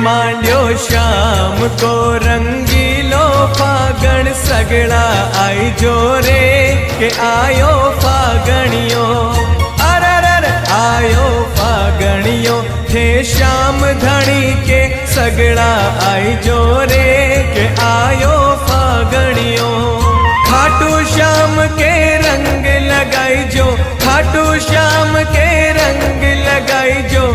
मांड्यो श्याम को रंगीलो फागण सगड़ा आई जो रे के आयो फागणियो अरर आयो फागणियो थे श्याम धनी के सगड़ा आई जो रे के आयो फागणियो खाटू श्याम के रंग लगाई जो खाटू श्याम के रंग लगाई जो